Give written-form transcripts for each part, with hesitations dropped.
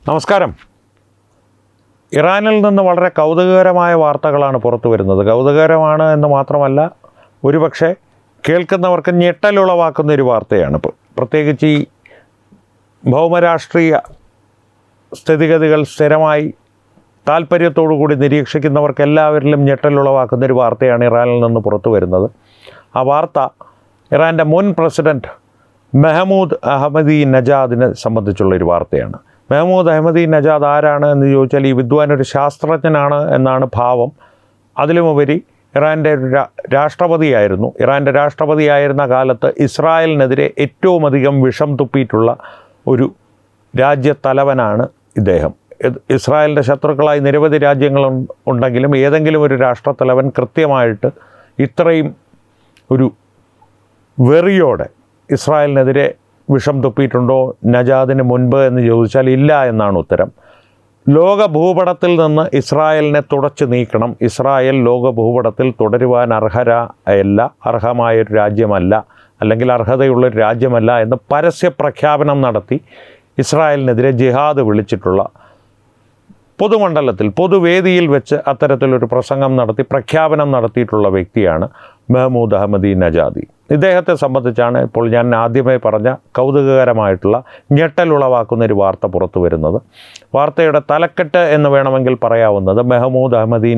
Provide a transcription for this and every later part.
നമസ്കാരം. ഇറാനിൽ നിന്ന് വളരെ കൗതുകകരമായ വാർത്തകളാണ് പുറത്തു വരുന്നത്. കൗതുകകരമാണ് എന്ന് മാത്രമല്ല, ഒരുപക്ഷെ കേൾക്കുന്നവർക്ക് ഞെട്ടലുളവാക്കുന്നൊരു വാർത്തയാണ്. പ്രത്യേകിച്ച് ഈ ഭൗമരാഷ്ട്രീയ സ്ഥിതിഗതികൾ സ്ഥിരമായി താല്പര്യത്തോടുകൂടി നിരീക്ഷിക്കുന്നവർക്ക് എല്ലാവരിലും ഞെട്ടലുളവാക്കുന്നൊരു വാർത്തയാണ് ഇറാനിൽ നിന്ന് പുറത്തു വരുന്നത്. ആ വാർത്ത ഇറാൻ്റെ മുൻ പ്രസിഡൻറ്റ് മെഹ്മൂദ് അഹമ്മദി നജാദിനെ സംബന്ധിച്ചുള്ളൊരു വാർത്തയാണ്. മെഹ്മൂദ് അഹമ്മദി നജാദ് ആരാണ് എന്ന് ചോദിച്ചാൽ, ഈ വിദ്വാൻ ഒരു ശാസ്ത്രജ്ഞനാണ് എന്നാണ് ഭാവം. അതിലുമുപരി ഇറാൻ്റെ രാഷ്ട്രപതിയായിരുന്നു. ഇറാൻ്റെ രാഷ്ട്രപതിയായിരുന്ന കാലത്ത് ഇസ്രായേലിനെതിരെ ഏറ്റവും അധികം വിഷം തുപ്പിയിട്ടുള്ള ഒരു രാജ്യത്തലവനാണ് ഇദ്ദേഹം. ഇസ്രായേലിൻ്റെ ശത്രുക്കളായി നിരവധി രാജ്യങ്ങളുണ്ടെങ്കിലും ഏതെങ്കിലും ഒരു രാഷ്ട്രത്തലവൻ കൃത്യമായിട്ട് ഇത്രയും ഒരു വെറിയോടെ ഇസ്രായേലിനെതിരെ വിഷം തുപ്പിയിട്ടുണ്ടോ നജാദിന് മുൻപ് എന്ന് ചോദിച്ചാൽ ഇല്ല എന്നാണ് ഉത്തരം. ലോക ഭൂപടത്തിൽ നിന്ന് ഇസ്രായേലിനെ തുടച്ചു നീക്കണം, ഇസ്രായേൽ ലോക ഭൂപടത്തിൽ തുടരുവാൻ അർഹമായൊരു രാജ്യമല്ല, അല്ലെങ്കിൽ അർഹതയുള്ളൊരു രാജ്യമല്ല എന്ന് പരസ്യ പ്രഖ്യാപനം നടത്തി ഇസ്രായേലിനെതിരെ ജിഹാദ് വിളിച്ചിട്ടുള്ള, പൊതുമണ്ഡലത്തിൽ പൊതുവേദിയിൽ വെച്ച് അത്തരത്തിലൊരു പ്രസംഗം നടത്തി പ്രഖ്യാപനം നടത്തിയിട്ടുള്ള വ്യക്തിയാണ് മെഹ്മൂദ് അഹമ്മദി നജാദി. ഇദ്ദേഹത്തെ സംബന്ധിച്ചാണ് ഇപ്പോൾ ഞാൻ ആദ്യമേ പറഞ്ഞ കൗതുകകരമായിട്ടുള്ള ഞെട്ടലുളവാക്കുന്നൊരു വാർത്ത പുറത്തു വരുന്നത്. വാർത്തയുടെ തലക്കെട്ട് എന്ന് വേണമെങ്കിൽ പറയാവുന്നത്, മെഹ്മൂദ് അഹമ്മദി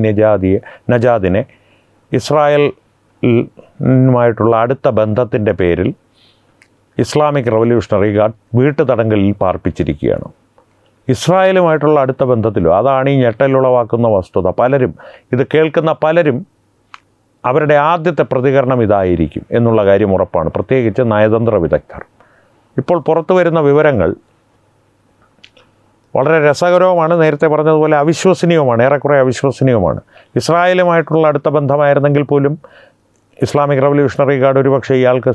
നജാദിനെ ഇസ്രായേലുമായിട്ടുള്ള അടുത്ത ബന്ധത്തിൻ്റെ പേരിൽ ഇസ്ലാമിക് റവല്യൂഷണറി ഗാർഡ് വീട്ടുതടങ്കലിൽ പാർപ്പിച്ചിരിക്കുകയാണ്. ഇസ്രായേലുമായിട്ടുള്ള അടുത്ത ബന്ധത്തിലും അതാണ് ഈ ഞെട്ടലുളവാക്കുന്ന വസ്തുത. ഇത് കേൾക്കുന്ന പലരും അവരുടെ ആദ്യത്തെ പ്രതികരണം ഇതായിരിക്കും എന്നുള്ള കാര്യം ഉറപ്പാണ്, പ്രത്യേകിച്ച് നയതന്ത്ര വിദഗ്ധർ. ഇപ്പോൾ പുറത്തു വരുന്ന വിവരങ്ങൾ വളരെ രസകരവുമാണ്, നേരത്തെ പറഞ്ഞതുപോലെ അവിശ്വസനീയവുമാണ്, ഏറെക്കുറെ അവിശ്വസനീയവുമാണ്. ഇസ്രായേലുമായിട്ടുള്ള അടുത്ത ബന്ധമായിരുന്നെങ്കിൽ പോലും ഇസ്ലാമിക് റവല്യൂഷണറി ഗാർഡ് ഒരുപക്ഷെ ഇയാൾക്ക്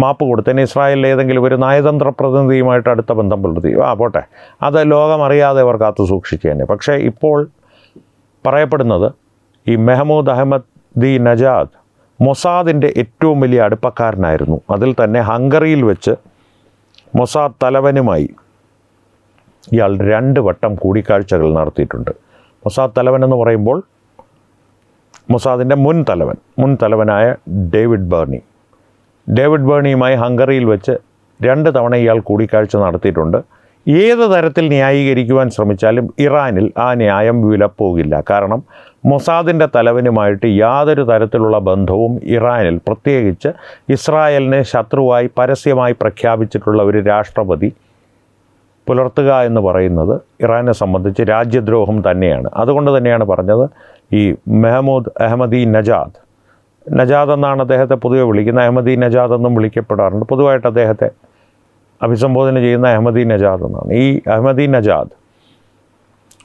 മാപ്പ് കൊടുത്തതിന് ഇസ്രായേലിലെ ഏതെങ്കിലും ഒരു നയതന്ത്ര പ്രതിനിധിയുമായിട്ട് അടുത്ത ബന്ധം പുലർത്തി, പോട്ടെ, അത് ലോകമറിയാതെ അവർ കാത്തു സൂക്ഷിച്ചേനെ. പക്ഷേ ഇപ്പോൾ പറയപ്പെടുന്നത് ഈ മെഹ്മൂദ് അഹമ്മദി നജാദ് മൊസാദിൻ്റെ ഏറ്റവും വലിയ അടുപ്പക്കാരനായിരുന്നു. അതിൽ തന്നെ ഹംഗറിയിൽ വെച്ച് മൊസാദ് തലവനുമായി ഇയാൾ 2 വട്ടം കൂടിക്കാഴ്ചകൾ നടത്തിയിട്ടുണ്ട്. മൊസാദ് തലവനെന്ന് പറയുമ്പോൾ മൊസാദിൻ്റെ മുൻ തലവനായ ഡേവിഡ് ബേർണിയുമായി ഹംഗറിയിൽ വെച്ച് 2 തവണ ഇയാൾ കൂടിക്കാഴ്ച നടത്തിയിട്ടുണ്ട്. ഏത് തരത്തിൽ ന്യായീകരിക്കുവാൻ ശ്രമിച്ചാലും ഇറാനിൽ ആ ന്യായം വിലപ്പോകില്ല. കാരണം മൊസാദിൻ്റെ തലവനുമായിട്ട് യാതൊരു തരത്തിലുള്ള ബന്ധവും ഇറാനിൽ, പ്രത്യേകിച്ച് ഇസ്രായേലിനെ ശത്രുവായി പരസ്യമായി പ്രഖ്യാപിച്ചിട്ടുള്ള ഒരു രാഷ്ട്രപതി പുലർത്തുക എന്ന് പറയുന്നത് ഇറാനെ സംബന്ധിച്ച് രാജ്യദ്രോഹം തന്നെയാണ്. അതുകൊണ്ട് തന്നെയാണ് പറഞ്ഞത്, ഈ മെഹ്മൂദ് അഹമ്മദി നജാദ് എന്നാണ് അദ്ദേഹത്തെ പൊതുവെ വിളിക്കുന്നത്. അഹമ്മദി നജാദ് എന്നും വിളിക്കപ്പെടാറുണ്ട്. പൊതുവായിട്ട് അദ്ദേഹത്തെ അഭിസംബോധന ചെയ്യുന്ന അഹമ്മദി നജാദ് എന്നാണ്. ഈ അഹമ്മദി നജാദ്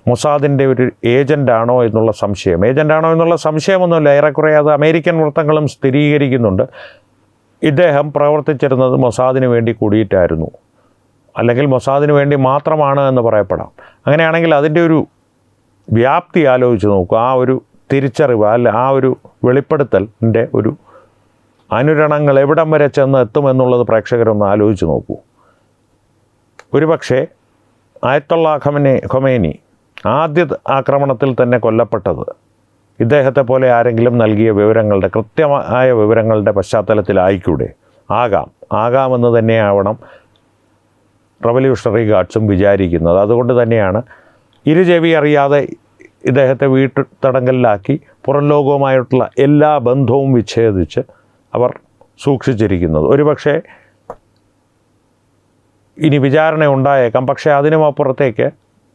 മൊസാദിൻ്റെ ഒരു ഏജൻ്റാണോ എന്നുള്ള സംശയമൊന്നുമില്ല. ഏറെക്കുറെ അത് അമേരിക്കൻ വൃത്തങ്ങളും സ്ഥിരീകരിക്കുന്നുണ്ട്. ഇദ്ദേഹം പ്രവർത്തിച്ചിരുന്നത് മൊസാദിന് വേണ്ടി കൂടിയിട്ടായിരുന്നു, അല്ലെങ്കിൽ മൊസാദിന് വേണ്ടി മാത്രമാണ് എന്ന് പറയപ്പെടാം. അങ്ങനെയാണെങ്കിൽ അതിൻ്റെ ഒരു വ്യാപ്തി ആലോചിച്ച് നോക്കുക. ആ ഒരു തിരിച്ചറിവ്, ആ ഒരു വെളിപ്പെടുത്തലിൻ്റെ ഒരു അനുരണങ്ങൾ എവിടം വരെ ചെന്ന് എത്തുമെന്നുള്ളത് പ്രേക്ഷകരൊന്ന് ആലോചിച്ച് നോക്കൂ. ഒരുപക്ഷെ ആയത്തുള്ള ഖൊമേനി ആദ്യ ആക്രമണത്തിൽ തന്നെ കൊല്ലപ്പെട്ടത് ഇദ്ദേഹത്തെ പോലെ ആരെങ്കിലും നൽകിയ കൃത്യമായ വിവരങ്ങളുടെ പശ്ചാത്തലത്തിലായിക്കൂടെ? ആകാമെന്ന് തന്നെയാവണം റവല്യൂഷണറി ഗാർഡ്സും വിചാരിക്കുന്നത്. അതുകൊണ്ട് തന്നെയാണ് ഇരുചെവി അറിയാതെ ഇദ്ദേഹത്തെ വീട്ടുതടങ്കലിലാക്കി പുറം ലോകവുമായിട്ടുള്ള എല്ലാ ബന്ധവും വിച്ഛേദിച്ച് അവർ സൂക്ഷിച്ചിരിക്കുന്നത്. ഒരുപക്ഷെ ഇനി വിചാരണ ഉണ്ടായേക്കാം. പക്ഷേ അതിനുമപ്പുറത്തേക്ക്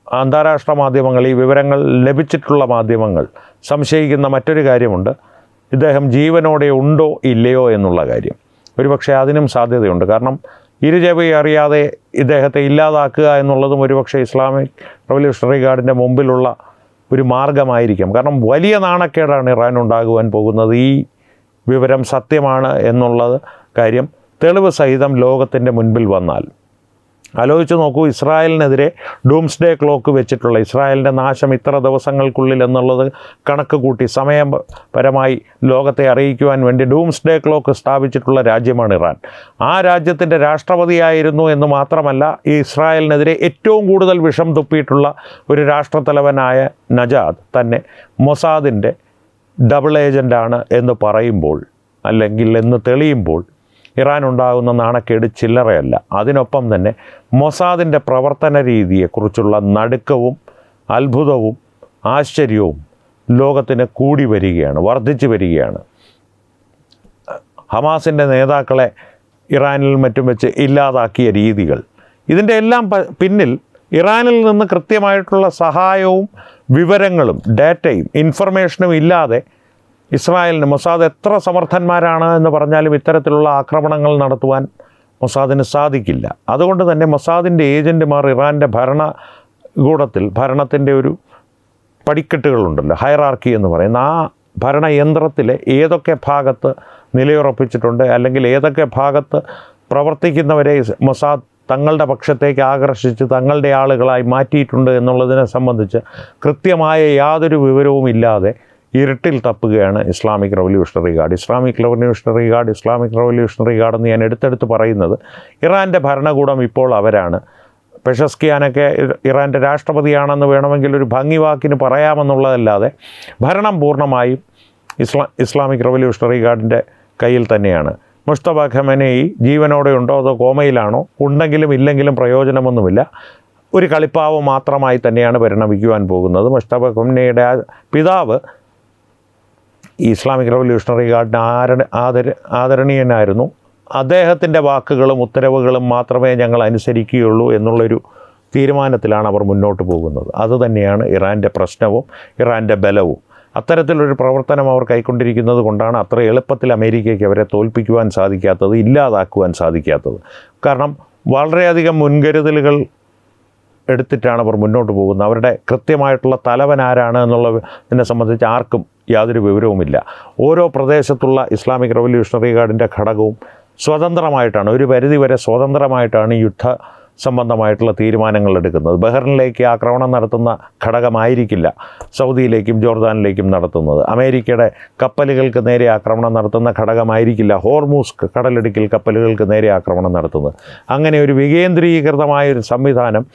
അന്താരാഷ്ട്ര മാധ്യമങ്ങൾ, ഈ വിവരങ്ങൾ ലഭിച്ചിട്ടുള്ള മാധ്യമങ്ങൾ സംശയിക്കുന്ന മറ്റൊരു കാര്യമുണ്ട്, ഇദ്ദേഹം ജീവനോടെ ഉണ്ടോ ഇല്ലയോ എന്നുള്ള കാര്യം. ഒരുപക്ഷെ അതിനും സാധ്യതയുണ്ട്. കാരണം ഇരുചെവി അറിയാതെ ഇദ്ദേഹത്തെ ഇല്ലാതാക്കുക എന്നുള്ളതും ഒരുപക്ഷെ ഇസ്ലാമിക് റവല്യൂഷണറി ഗാർഡിൻ്റെ മുമ്പിലുള്ള ഒരു മാർഗമായിരിക്കാം. കാരണം വലിയ നാണക്കേടാണ് ഇറാനുണ്ടാകുവാൻ പോകുന്നത്. ഈ വിവരം സത്യമാണ് എന്നുള്ളത് കാര്യം തെളിവ് സഹിതം ലോകത്തിൻ്റെ മുൻപിൽ വന്നാൽ ആലോചിച്ച് നോക്കൂ, ഇസ്രായേലിനെതിരെ ഡൂംസ്ഡേ ക്ലോക്ക് വെച്ചിട്ടുള്ള ഇസ്രായേലിൻ്റെ നാശം ഇത്ര ദിവസങ്ങൾക്കുള്ളിൽ എന്നുള്ളത് കണക്ക് കൂട്ടി സമയപരമായി ലോകത്തെ അറിയിക്കുവാൻ വേണ്ടി ഡൂംസ്ഡേ ക്ലോക്ക് സ്ഥാപിച്ചിട്ടുള്ള രാജ്യമാണ് ഇറാൻ. ആ രാജ്യത്തിൻ്റെ രാഷ്ട്രപതിയായിരുന്നു എന്ന് മാത്രമല്ല, ഈ ഇസ്രായേലിനെതിരെ ഏറ്റവും കൂടുതൽ വിഷം തുപ്പിയിട്ടുള്ള ഒരു രാഷ്ട്രത്തലവനായ നജാദ് തന്നെ മൊസാദിൻ്റെ ഡബിൾ ഏജൻ്റാണ് എന്ന് പറയുമ്പോൾ, അല്ലെങ്കിൽ എന്ന് തെളിയുമ്പോൾ, ഇറാൻ ഉണ്ടാകുന്ന നാണക്കേട് ചില്ലറയല്ല. അതിനൊപ്പം തന്നെ മൊസാദിൻ്റെ പ്രവർത്തന രീതിയെക്കുറിച്ചുള്ള നടുക്കവും അത്ഭുതവും ആശ്ചര്യവും ലോകത്തിന് കൂടി വരികയാണ്, വർദ്ധിച്ചു വരികയാണ്. ഹമാസിൻ്റെ നേതാക്കളെ ഇറാനിൽ മറ്റും വെച്ച് ഇല്ലാതാക്കിയ രീതികൾ, ഇതിൻ്റെ എല്ലാം പിന്നിൽ ഇറാനിൽ നിന്ന് കൃത്യമായിട്ടുള്ള സഹായവും വിവരങ്ങളും ഡാറ്റയും ഇൻഫർമേഷനും ഇല്ലാതെ ഇസ്രായേലിന് മൊസാദ് എത്ര സമർത്ഥന്മാരാണ് എന്ന് പറഞ്ഞാലും ഇത്തരത്തിലുള്ള ആക്രമണങ്ങൾ നടത്തുവാൻ മൊസാദിന് സാധിക്കില്ല. അതുകൊണ്ട് തന്നെ മൊസാദിൻ്റെ ഏജൻറ്റുമാർ ഇറാൻ്റെ ഭരണത്തിൻ്റെ ഒരു പടിക്കെട്ടുകളുണ്ടല്ലോ, ഹയറാർക്കി എന്ന് പറയുന്ന ആ ഭരണയന്ത്രത്തിലെ ഏതൊക്കെ ഭാഗത്ത് നിലയുറപ്പിച്ചിട്ടുണ്ട്, അല്ലെങ്കിൽ ഏതൊക്കെ ഭാഗത്ത് പ്രവർത്തിക്കുന്നവരെ മൊസാദ് തങ്ങളുടെ പക്ഷത്തേക്ക് ആകർഷിച്ച് തങ്ങളുടെ ആളുകളായി മാറ്റിയിട്ടുണ്ട് എന്നുള്ളതിനെ സംബന്ധിച്ച് കൃത്യമായ യാതൊരു വിവരവും ഇല്ലാതെ ഇരുട്ടിൽ തപ്പുകയാണ് Islamic Revolutionary Guard. Islamic Revolutionary Guard എന്ന് ഞാൻ എടുത്തെടുത്ത് പറയുന്നത് ഇറാൻ്റെ ഭരണകൂടം ഇപ്പോൾ അവരാണ്. പെഷസ്കിയാനൊക്കെ ഇറാൻ്റെ രാഷ്ട്രപതിയാണെന്ന് വേണമെങ്കിൽ ഒരു ഭംഗി വാക്കിന് പറയാമെന്നുള്ളതല്ലാതെ ഭരണം പൂർണ്ണമായും ഇസ്ലാമിക് റവല്യൂഷണറി ഗാർഡിൻ്റെ കയ്യിൽ തന്നെയാണ്. മുസ്തഫ ഖമനേയി ജീവനോടെ ഉണ്ടോ അതോ കോമയിലാണോ? ഉണ്ടെങ്കിലും ഇല്ലെങ്കിലും പ്രയോജനമൊന്നുമില്ല. ഒരു കളിപ്പാവ് മാത്രമായി തന്നെയാണ് പരിണമിക്കുവാൻ പോകുന്നത്. മുസ്തഫ ഖമനേയുടെ പിതാവ് ഇസ്ലാമിക് റവല്യൂഷണറി ഗാർഡിന് ആദരണീയനായിരുന്നു. അദ്ദേഹത്തിൻ്റെ വാക്കുകളും ഉത്തരവുകളും മാത്രമേ ഞങ്ങൾ അനുസരിക്കുകയുള്ളൂ എന്നുള്ളൊരു തീരുമാനത്തിലാണ് അവർ മുന്നോട്ട് പോകുന്നത്. അതുതന്നെയാണ് ഇറാൻ്റെ പ്രശ്നവും ഇറാൻ്റെ ബലവും. അത്തരത്തിലൊരു പ്രവർത്തനം അവർ കൈക്കൊണ്ടിരിക്കുന്നത് കൊണ്ടാണ് അത്ര എളുപ്പത്തിൽ അമേരിക്കയ്ക്ക് അവരെ തോൽപ്പിക്കുവാൻ സാധിക്കാത്തത്, ഇല്ലാതാക്കുവാൻ സാധിക്കാത്തത്. കാരണം വളരെയധികം മുൻകരുതലുകൾ എടുത്തിട്ടാണ് അവർ മുന്നോട്ട് പോകുന്നത്. അവരുടെ കൃത്യമായിട്ടുള്ള തലവൻ ആരാണ് എന്നുള്ളതിനെ സംബന്ധിച്ച് ആർക്കും യാതൊരു വിവരവുമില്ല. ഓരോ പ്രദേശത്തുള്ള ഇസ്ലാമിക് റവല്യൂഷണറി ഗാർഡിൻ്റെ ഘടകവും സ്വതന്ത്രമായിട്ടാണ്, ഒരു പരിധിവരെ സ്വതന്ത്രമായിട്ടാണ് യുദ്ധ സംബന്ധമായിട്ടുള്ള തീരുമാനങ്ങൾ എടുക്കുന്നത്. ബഹ്റിനിലേക്ക് ആക്രമണം നടത്തുന്ന ഘടകമായിരിക്കില്ല സൗദിയിലേക്കും ജോർദാനിലേക്കും നടത്തുന്നത്. അമേരിക്കയുടെ കപ്പലുകൾക്ക് നേരെ ആക്രമണം നടത്തുന്ന ഘടകമായിരിക്കില്ല ഹോർമൂസ് കടലിടുക്കിൽ കപ്പലുകൾക്ക് നേരെ ആക്രമണം നടത്തുന്നത്. അങ്ങനെ ഒരു വികേന്ദ്രീകൃതമായൊരു സംവിധാനം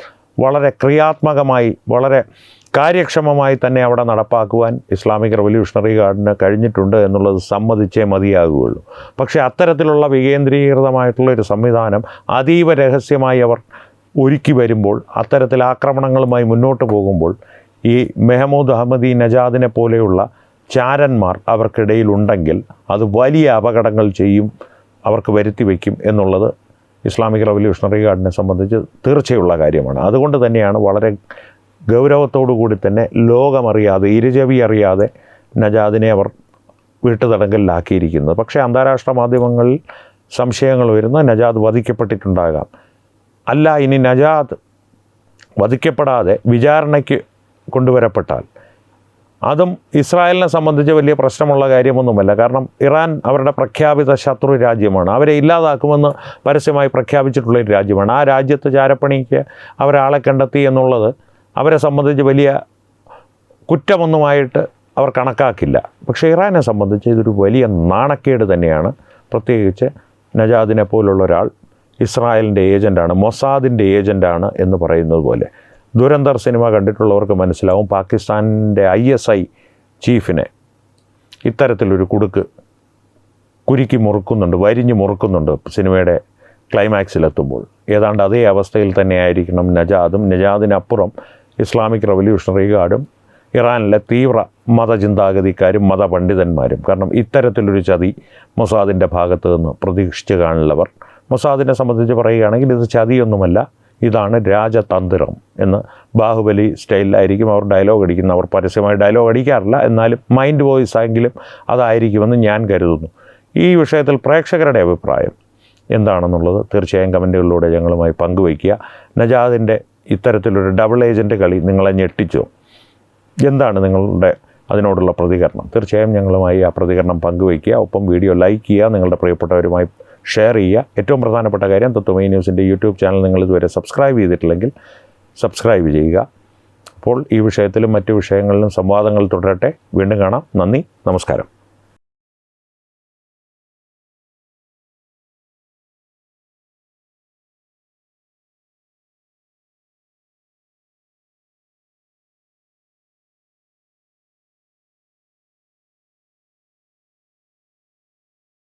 വളരെ ക്രിയാത്മകമായി, വളരെ കാര്യക്ഷമമായി തന്നെ അവിടെ നടപ്പാക്കുവാൻ ഇസ്ലാമിക് റവല്യൂഷണറി ഗാർഡിന് കഴിഞ്ഞിട്ടുണ്ട് എന്നുള്ളത് സമ്മതിച്ചേ മതിയാകുകയുള്ളൂ. പക്ഷേ അത്തരത്തിലുള്ള വികേന്ദ്രീകൃതമായിട്ടുള്ളൊരു സംവിധാനം അതീവ രഹസ്യമായി അവർ ഒരുക്കി വരുമ്പോൾ, അത്തരത്തിൽ ആക്രമണങ്ങളുമായി മുന്നോട്ട് പോകുമ്പോൾ, ഈ മെഹ്മൂദ് അഹമ്മദി നജാദിനെ പോലെയുള്ള ചാരന്മാർ അവർക്കിടയിലുണ്ടെങ്കിൽ അത് വലിയ അപകടങ്ങൾ അവർക്ക് വരുത്തി വയ്ക്കും എന്നുള്ളത് ഇസ്ലാമിക് റവല്യൂഷണറി ഗാർഡിനെ സംബന്ധിച്ച് തീർച്ചയുള്ള കാര്യമാണ്. അതുകൊണ്ട് തന്നെയാണ് വളരെ ഗൗരവത്തോടു കൂടി തന്നെ ലോകമറിയാതെ, ഇരുചെവി അറിയാതെ നജാദിനെ അവർ വീട്ടുതടങ്കലിലാക്കിയിരിക്കുന്നത്. പക്ഷേ അന്താരാഷ്ട്ര മാധ്യമങ്ങളിൽ സംശയങ്ങൾ വരുന്ന നജാദ് വധിക്കപ്പെട്ടിട്ടുണ്ടാകാം. അല്ല, ഇനി നജാദ് വധിക്കപ്പെടാതെ വിചാരണയ്ക്ക് കൊണ്ടുവരപ്പെട്ടാൽ അതും ഇസ്രായേലിനെ സംബന്ധിച്ച് വലിയ പ്രശ്നമുള്ള കാര്യമൊന്നുമല്ല. കാരണം ഇറാൻ അവരുടെ പ്രഖ്യാപിത ശത്രു രാജ്യമാണ്. അവരെ ഇല്ലാതാക്കുമെന്ന് പരസ്യമായി പ്രഖ്യാപിച്ചിട്ടുള്ളൊരു രാജ്യമാണ്. ആ രാജ്യത്ത് ചാരപ്പണിക്ക് അവരാളെ കണ്ടെത്തി എന്നുള്ളത് അവരെ സംബന്ധിച്ച് വലിയ കുറ്റമൊന്നുമായിട്ട് അവർ കണക്കാക്കില്ല. പക്ഷേ ഇറാനെ സംബന്ധിച്ച് ഇതൊരു വലിയ നാണക്കേട് തന്നെയാണ്. പ്രത്യേകിച്ച് നജാദിനെ പോലുള്ള ഒരാൾ ഇസ്രായേലിൻ്റെ ഏജൻ്റാണ്, മൊസാദിൻ്റെ ഏജൻ്റാണ് എന്ന് പറയുന്നത് പോലെ. ദുരന്തർ സിനിമ കണ്ടിട്ടുള്ളവർക്ക് മനസ്സിലാവും, പാകിസ്ഥാനിൻ്റെ ISI ചീഫിനെ ഇത്തരത്തിലൊരു കുരുക്കി മുറുക്കുന്നുണ്ട്, വരിഞ്ഞ് മുറുക്കുന്നുണ്ട് സിനിമയുടെ ക്ലൈമാക്സിലെത്തുമ്പോൾ. ഏതാണ്ട് അതേ അവസ്ഥയിൽ തന്നെയായിരിക്കണം നജാദും. നജാദിനപ്പുറം ഇസ്ലാമിക് റവല്യൂഷണറി ഗാർഡും ഇറാനിലെ തീവ്ര മതചിന്താഗതിക്കാരും മതപണ്ഡിതന്മാരും. കാരണം ഇത്തരത്തിലൊരു ചതി മൊസാദിൻ്റെ ഭാഗത്ത് നിന്ന് പ്രതീക്ഷിച്ച് കാണില്ലവർ. മൊസാദിനെ സംബന്ധിച്ച് പറയുകയാണെങ്കിൽ ഇത് ചതിയൊന്നുമല്ല, ഇതാണ് രാജതന്ത്രം എന്ന് ബാഹുബലി സ്റ്റൈലിലായിരിക്കും അവർ ഡയലോഗ് അടിക്കുന്നത്. അവർ പരസ്യമായി ഡയലോഗ് അടിക്കാറില്ല, എന്നാലും മൈൻഡ് വോയിസ് ആയെങ്കിലും അതായിരിക്കുമെന്ന് ഞാൻ കരുതുന്നു. ഈ വിഷയത്തിൽ പ്രേക്ഷകരുടെ അഭിപ്രായം എന്താണെന്നുള്ളത് തീർച്ചയായും കമൻറ്റുകളിലൂടെ ഞങ്ങളുമായി പങ്കുവയ്ക്കുക. നജാദിൻ്റെ ഇത്തരത്തിലൊരു ഡബിൾ ഏജൻറ്റ് കളി നിങ്ങളെ ഞെട്ടിച്ചോ? എന്താണ് നിങ്ങളുടെ അതിനോടുള്ള പ്രതികരണം? തീർച്ചയായും ഞങ്ങളുമായി ആ പ്രതികരണം പങ്കുവയ്ക്കുക. ഒപ്പം വീഡിയോ ലൈക്ക് ചെയ്യുക, നിങ്ങളുടെ പ്രിയപ്പെട്ടവരുമായി ഷെയർ ചെയ്യുക. ഏറ്റവും പ്രധാനപ്പെട്ട കാര്യം, തത്വമയി ന്യൂസിൻ്റെ യൂട്യൂബ് ചാനൽ നിങ്ങൾ ഇതുവരെ സബ്സ്ക്രൈബ് ചെയ്തിട്ടില്ലെങ്കിൽ സബ്സ്ക്രൈബ് ചെയ്യുക. അപ്പോൾ ഈ വിഷയത്തിലും മറ്റു വിഷയങ്ങളിലും സംവാദങ്ങൾ തുടരട്ടെ. വീണ്ടും കാണാം. നന്ദി, നമസ്കാരം.